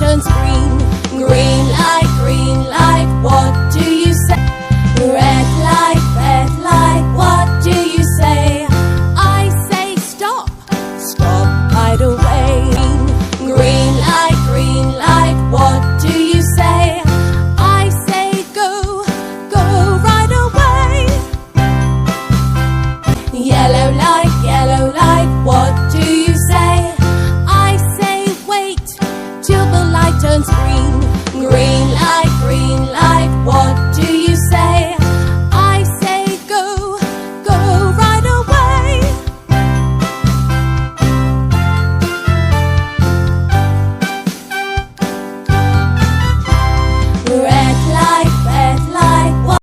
turns green. Green light, what do you say? Red light, what do you say? I say stop, stop right away. Green light, what do you say? I say go, go right away. Yellow light, what do you say? I say wait till the light turns green. Green light.